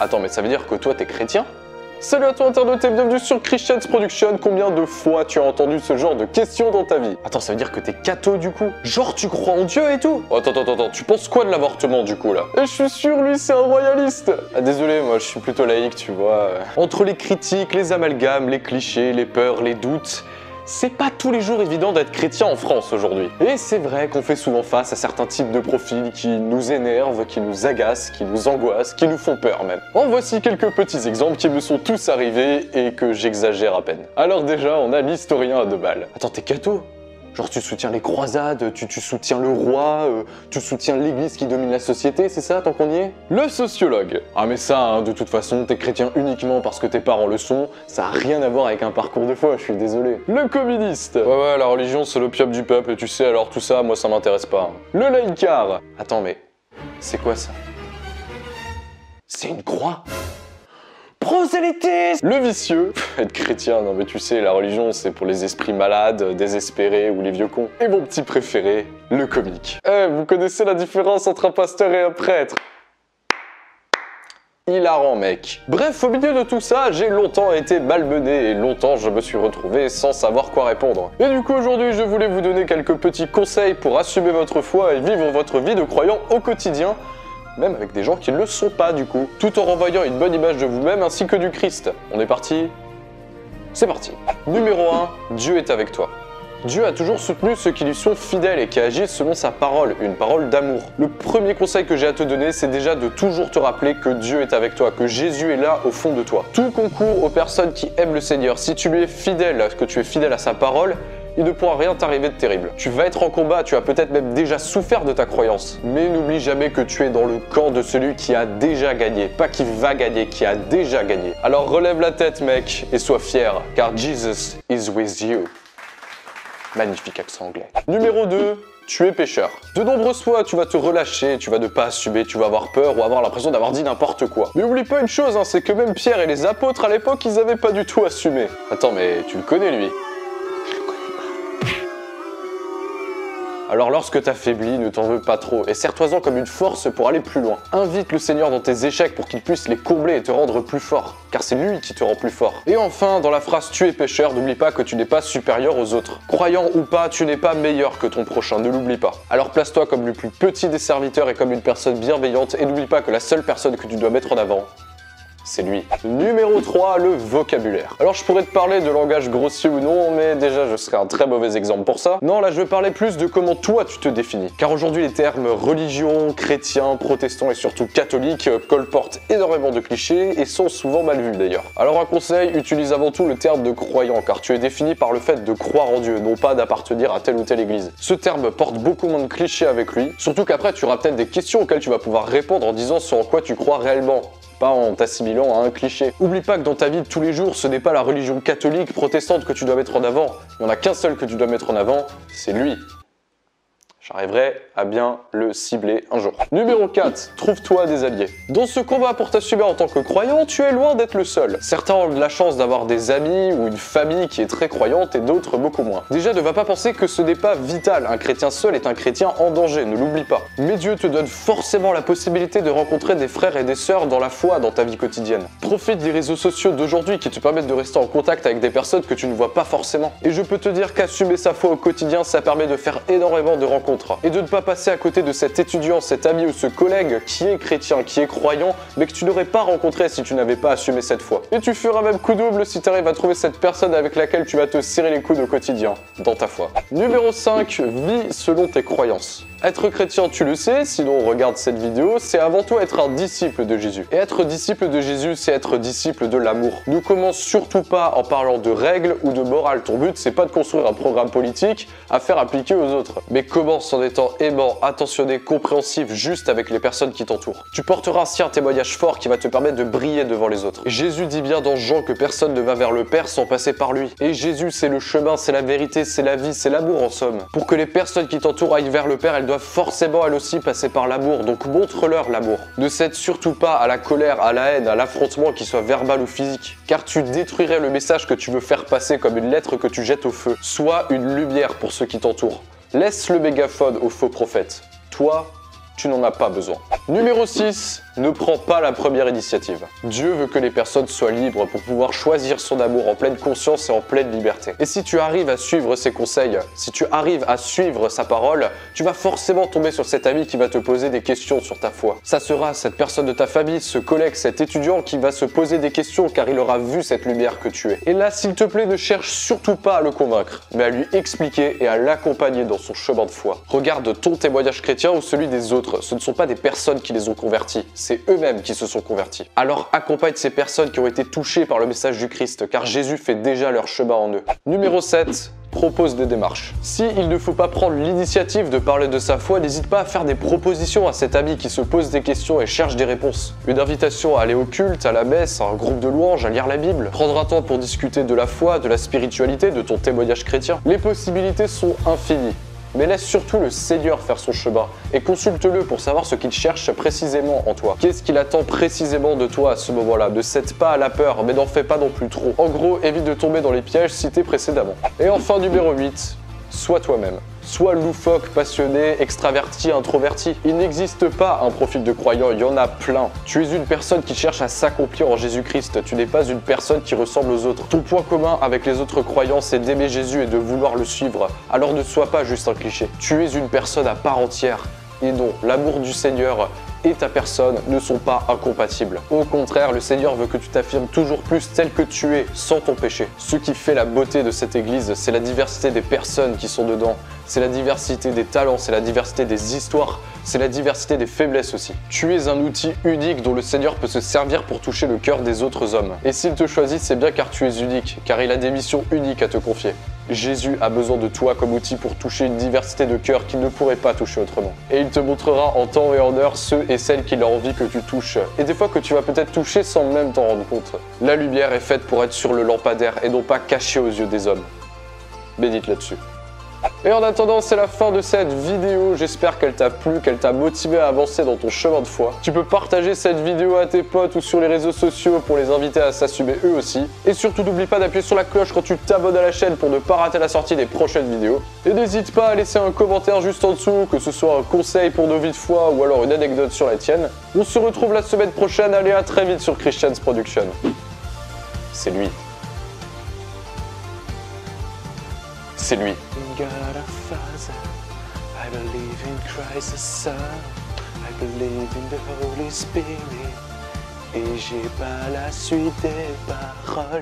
Attends, mais ça veut dire que toi, t'es chrétien? Salut à toi internaute et bienvenue sur Christian's Production. Combien de fois tu as entendu ce genre de questions dans ta vie? Attends, ça veut dire que t'es catho du coup? Genre tu crois en Dieu et tout? Attends, tu penses quoi de l'avortement du coup là? Et je suis sûr, lui c'est un royaliste. Ah désolé, moi je suis plutôt laïque, tu vois. Entre les critiques, les amalgames, les clichés, les peurs, les doutes... C'est pas tous les jours évident d'être chrétien en France aujourd'hui. Et c'est vrai qu'on fait souvent face à certains types de profils qui nous énervent, qui nous agacent, qui nous angoissent, qui nous font peur même. En voici quelques petits exemples qui me sont tous arrivés et que j'exagère à peine. Alors déjà, on a l'historien à 2 balles. Attends, t'es catho? Genre tu soutiens les croisades, tu soutiens le roi, tu soutiens l'église qui domine la société, c'est ça tant qu'on y est? Le sociologue. Ah mais ça, hein, de toute façon, t'es chrétien uniquement parce que tes parents le sont, ça a rien à voir avec un parcours de foi, je suis désolé. Le communiste. Ouais, la religion c'est l'opium du peuple, tu sais, alors tout ça, moi ça m'intéresse pas. Le laïcard. Attends mais, c'est quoi ça? C'est une croix? Prosélytisme! Le vicieux. Être chrétien, non mais tu sais, la religion c'est pour les esprits malades, désespérés ou les vieux cons. Et mon petit préféré, le comique. Vous connaissez la différence entre un pasteur et un prêtre? Hilarant mec. Bref, au milieu de tout ça, j'ai longtemps été malmené et longtemps je me suis retrouvé sans savoir quoi répondre. Et du coup aujourd'hui je voulais vous donner quelques petits conseils pour assumer votre foi et vivre votre vie de croyant au quotidien. Même avec des gens qui ne le sont pas du coup, tout en renvoyant une bonne image de vous-même ainsi que du Christ. On est parti? C'est parti. Numéro 1, Dieu est avec toi. Dieu a toujours soutenu ceux qui lui sont fidèles et qui agissent selon sa parole, une parole d'amour. Le premier conseil que j'ai à te donner, c'est déjà de toujours te rappeler que Dieu est avec toi, que Jésus est là au fond de toi. Tout concourt aux personnes qui aiment le Seigneur. Si tu lui es fidèle, que tu es fidèle à sa parole, il ne pourra rien t'arriver de terrible. Tu vas être en combat, tu as peut-être même déjà souffert de ta croyance. Mais n'oublie jamais que tu es dans le camp de celui qui a déjà gagné. Pas qui va gagner, qui a déjà gagné. Alors relève la tête mec, et sois fier, car Jesus is with you. Magnifique accent anglais. Numéro 2. Tu es pécheur. De nombreuses fois, tu vas te relâcher, tu vas ne pas assumer, tu vas avoir peur ou avoir l'impression d'avoir dit n'importe quoi. Mais oublie pas une chose, hein, c'est que même Pierre et les apôtres à l'époque, ils avaient pas du tout assumé. Attends, mais tu le connais lui? Alors lorsque t'affaiblis, ne t'en veux pas trop et serre-toi-en comme une force pour aller plus loin. Invite le Seigneur dans tes échecs pour qu'il puisse les combler et te rendre plus fort, car c'est lui qui te rend plus fort. Et enfin, dans la phrase tu es pécheur, n'oublie pas que tu n'es pas supérieur aux autres. Croyant ou pas, tu n'es pas meilleur que ton prochain, ne l'oublie pas. Alors place-toi comme le plus petit des serviteurs et comme une personne bienveillante et n'oublie pas que la seule personne que tu dois mettre en avant, c'est lui. Numéro 3, le vocabulaire. Alors je pourrais te parler de langage grossier ou non, mais déjà je serais un très mauvais exemple pour ça. Non, là je veux parler plus de comment toi tu te définis. Car aujourd'hui les termes religion, chrétien, protestant et surtout catholique colportent énormément de clichés et sont souvent mal vus d'ailleurs. Alors un conseil, utilise avant tout le terme de croyant, car tu es défini par le fait de croire en Dieu, non pas d'appartenir à telle ou telle église. Ce terme porte beaucoup moins de clichés avec lui, surtout qu'après tu auras peut-être des questions auxquelles tu vas pouvoir répondre en disant sur en quoi tu crois réellement. Pas en t'assimilant à un cliché. Oublie pas que dans ta vie de tous les jours, ce n'est pas la religion catholique, protestante que tu dois mettre en avant. Il n'y en a qu'un seul que tu dois mettre en avant, c'est lui. J'arriverai à bien le cibler un jour. Numéro 4, trouve-toi des alliés. Dans ce combat pour t'assumer en tant que croyant, tu es loin d'être le seul. Certains ont de la chance d'avoir des amis ou une famille qui est très croyante et d'autres beaucoup moins. Déjà, ne va pas penser que ce n'est pas vital. Un chrétien seul est un chrétien en danger, ne l'oublie pas. Mais Dieu te donne forcément la possibilité de rencontrer des frères et des sœurs dans la foi dans ta vie quotidienne. Profite des réseaux sociaux d'aujourd'hui qui te permettent de rester en contact avec des personnes que tu ne vois pas forcément. Et je peux te dire qu'assumer sa foi au quotidien, ça permet de faire énormément de rencontres. Et de ne pas passer à côté de cet étudiant, cet ami ou ce collègue qui est chrétien, qui est croyant, mais que tu n'aurais pas rencontré si tu n'avais pas assumé cette foi. Et tu feras même coup double si tu arrives à trouver cette personne avec laquelle tu vas te serrer les coudes au quotidien, dans ta foi. Numéro 5, vis selon tes croyances. Être chrétien, tu le sais, sinon regarde cette vidéo, c'est avant tout être un disciple de Jésus. Et être disciple de Jésus, c'est être disciple de l'amour. Ne commence surtout pas en parlant de règles ou de morale. Ton but, c'est pas de construire un programme politique à faire appliquer aux autres. Mais commence en étant aimant, attentionné, compréhensif, juste avec les personnes qui t'entourent. Tu porteras ainsi un témoignage fort qui va te permettre de briller devant les autres. Et Jésus dit bien dans Jean que personne ne va vers le Père sans passer par lui. Et Jésus, c'est le chemin, c'est la vérité, c'est la vie, c'est l'amour en somme. Pour que les personnes qui t'entourent aillent vers le Père, elles doivent forcément elles aussi passer par l'amour, donc montre-leur l'amour. Ne cède surtout pas à la colère, à la haine, à l'affrontement, qu'il soit verbal ou physique, car tu détruirais le message que tu veux faire passer comme une lettre que tu jettes au feu. Sois une lumière pour ceux qui t'entourent. Laisse le mégaphone aux faux prophètes. Toi, tu n'en as pas besoin. Numéro 6, ne prends pas la première initiative. Dieu veut que les personnes soient libres pour pouvoir choisir son amour en pleine conscience et en pleine liberté. Et si tu arrives à suivre ses conseils, si tu arrives à suivre sa parole, tu vas forcément tomber sur cet ami qui va te poser des questions sur ta foi. Ça sera cette personne de ta famille, ce collègue, cet étudiant qui va se poser des questions car il aura vu cette lumière que tu es. Et là, s'il te plaît, ne cherche surtout pas à le convaincre, mais à lui expliquer et à l'accompagner dans son chemin de foi. Regarde ton témoignage chrétien ou celui des autres. Ce ne sont pas des personnes qui les ont convertis, c'est eux-mêmes qui se sont convertis. Alors accompagne ces personnes qui ont été touchées par le message du Christ, car Jésus fait déjà leur chemin en eux. Numéro 7. Propose des démarches. Si il ne faut pas prendre l'initiative de parler de sa foi, n'hésite pas à faire des propositions à cet ami qui se pose des questions et cherche des réponses. Une invitation à aller au culte, à la messe, à un groupe de louanges, à lire la Bible. Prendre un temps pour discuter de la foi, de la spiritualité, de ton témoignage chrétien. Les possibilités sont infinies. Mais laisse surtout le Seigneur faire son chemin et consulte-le pour savoir ce qu'il cherche précisément en toi. Qu'est-ce qu'il attend précisément de toi à ce moment-là? Ne cède pas à la peur, mais n'en fais pas non plus trop. En gros, évite de tomber dans les pièges cités précédemment. Et enfin, numéro 8, sois toi-même. Sois loufoque, passionné, extraverti, introverti. Il n'existe pas un profil de croyant, il y en a plein. Tu es une personne qui cherche à s'accomplir en Jésus-Christ. Tu n'es pas une personne qui ressemble aux autres. Ton point commun avec les autres croyants, c'est d'aimer Jésus et de vouloir le suivre. Alors ne sois pas juste un cliché. Tu es une personne à part entière. Et non, l'amour du Seigneur et ta personne ne sont pas incompatibles. Au contraire, le Seigneur veut que tu t'affirmes toujours plus tel que tu es, sans ton péché. Ce qui fait la beauté de cette église, c'est la diversité des personnes qui sont dedans, c'est la diversité des talents, c'est la diversité des histoires, c'est la diversité des faiblesses aussi. Tu es un outil unique dont le Seigneur peut se servir pour toucher le cœur des autres hommes. Et s'il te choisit, c'est bien car tu es unique, car il a des missions uniques à te confier. Jésus a besoin de toi comme outil pour toucher une diversité de cœurs qu'il ne pourrait pas toucher autrement. Et il te montrera en temps et en heure ceux et celles qu'il a envie que tu touches. Et des fois que tu vas peut-être toucher sans même t'en rendre compte. La lumière est faite pour être sur le lampadaire et non pas cachée aux yeux des hommes. Médite là-dessus. Et en attendant, c'est la fin de cette vidéo. J'espère qu'elle t'a plu, qu'elle t'a motivé à avancer dans ton chemin de foi. Tu peux partager cette vidéo à tes potes ou sur les réseaux sociaux pour les inviter à s'assumer eux aussi. Et surtout, n'oublie pas d'appuyer sur la cloche quand tu t'abonnes à la chaîne pour ne pas rater la sortie des prochaines vidéos. Et n'hésite pas à laisser un commentaire juste en dessous, que ce soit un conseil pour nos vies de foi ou alors une anecdote sur la tienne. On se retrouve la semaine prochaine. Allez, à très vite sur Christian's Production. C'est lui. C'est lui. God a Father, I believe in Christ the Son, I believe in the Holy Spirit, et j'ai pas la suite des paroles.